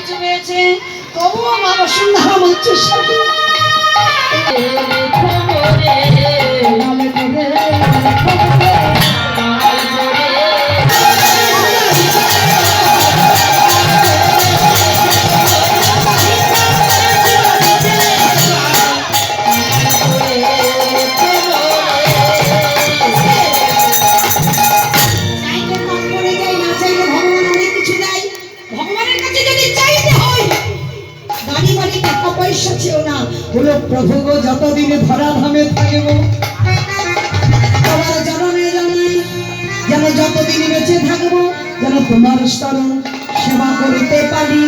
কিছু হয়েছে, তবুও মা বসুন্ধরা মঞ্চের সাথে প্রভু গো, যতদিনে ধরা ধামে থাকবো তোমার জননে জনে যেন যতদিন বেঁচে থাকবো যেন তোমার স্তরণ সেবা করতে পারি।